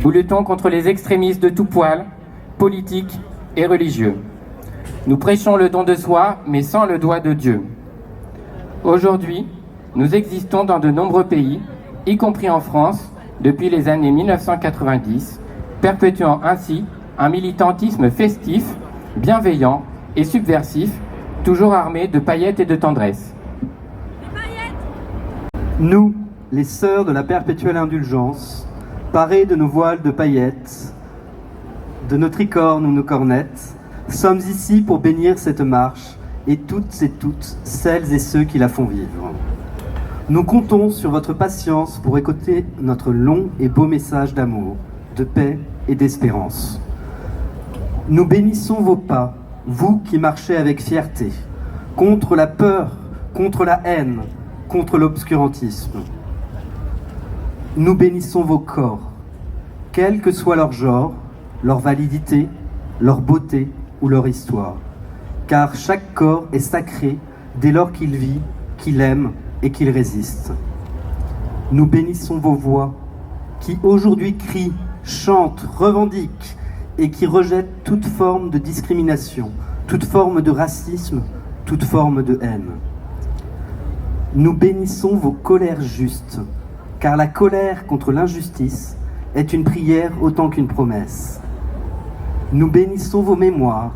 Nous luttons contre les extrémistes de tout poil, politiques et religieux. Nous prêchons le don de soi, mais sans le doigt de Dieu. Aujourd'hui, nous existons dans de nombreux pays, y compris en France, depuis les années 1990, perpétuant ainsi un militantisme festif, bienveillant et subversif, toujours armé de paillettes et de tendresse. Nous, les sœurs de la perpétuelle indulgence, parées de nos voiles de paillettes, de nos tricornes ou nos cornettes, sommes ici pour bénir cette marche et toutes celles et ceux qui la font vivre. Nous comptons sur votre patience pour écouter notre long et beau message d'amour, de paix et d'espérance. Nous bénissons vos pas, vous qui marchez avec fierté, contre la peur, contre la haine, contre l'obscurantisme. Nous bénissons vos corps, quel que soit leur genre, leur validité, leur beauté ou leur histoire, car chaque corps est sacré dès lors qu'il vit, qu'il aime et qu'il résiste. Nous bénissons vos voix, qui aujourd'hui crient, chantent, revendiquent et qui rejettent toute forme de discrimination, toute forme de racisme, toute forme de haine. Nous bénissons vos colères justes, car la colère contre l'injustice est une prière autant qu'une promesse. Nous bénissons vos mémoires,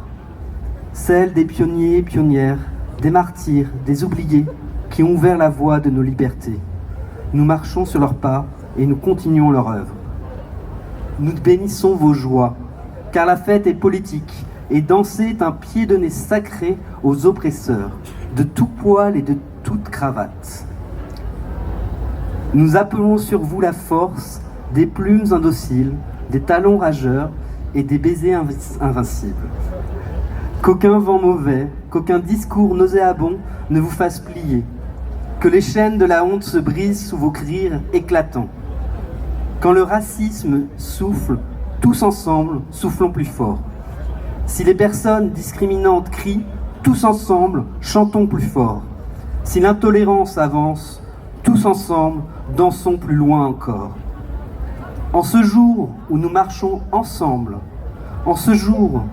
celles des pionniers et pionnières, des martyrs, des oubliés qui ont ouvert la voie de nos libertés. Nous marchons sur leurs pas et nous continuons leur œuvre. Nous bénissons vos joies, car la fête est politique, et danser est un pied de nez sacré aux oppresseurs, de tout poil et de toute cravate. Nous appelons sur vous la force des plumes indociles, des talons rageurs et des baisers invincibles. Qu'aucun vent mauvais, qu'aucun discours nauséabond ne vous fasse plier, que les chaînes de la honte se brisent sous vos cris éclatants. Quand le racisme souffle, tous ensemble, soufflons plus fort. Si les personnes discriminantes crient, tous ensemble, chantons plus fort. Si l'intolérance avance, tous ensemble, dansons plus loin encore. En ce jour où nous marchons ensemble, en ce jour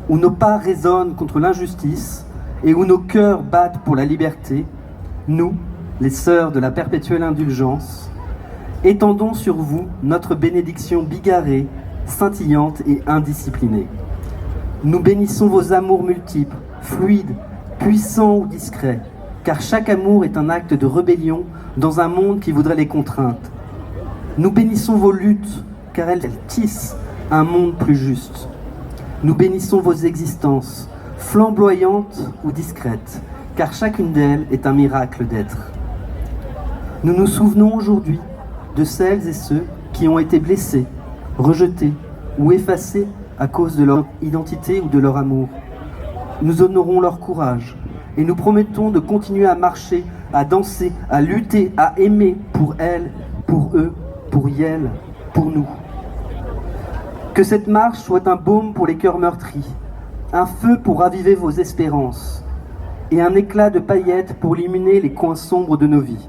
où nos pas résonnent contre l'injustice et où nos cœurs battent pour la liberté, nous, les sœurs de la perpétuelle indulgence, étendons sur vous notre bénédiction bigarrée, scintillante et indisciplinée. Nous bénissons vos amours multiples, fluides, puissants ou discrets, car chaque amour est un acte de rébellion dans un monde qui voudrait les contraindre. Nous bénissons vos luttes, car elles tissent un monde plus juste. Nous bénissons vos existences, flamboyantes ou discrètes, car chacune d'elles est un miracle d'être. Nous nous souvenons aujourd'hui de celles et ceux qui ont été blessés, rejetés ou effacés à cause de leur identité ou de leur amour. Nous honorons leur courage et nous promettons de continuer à marcher, à danser, à lutter, à aimer pour elles, pour eux, pour elles, pour nous. Que cette marche soit un baume pour les cœurs meurtris, un feu pour raviver vos espérances et un éclat de paillettes pour illuminer les coins sombres de nos vies.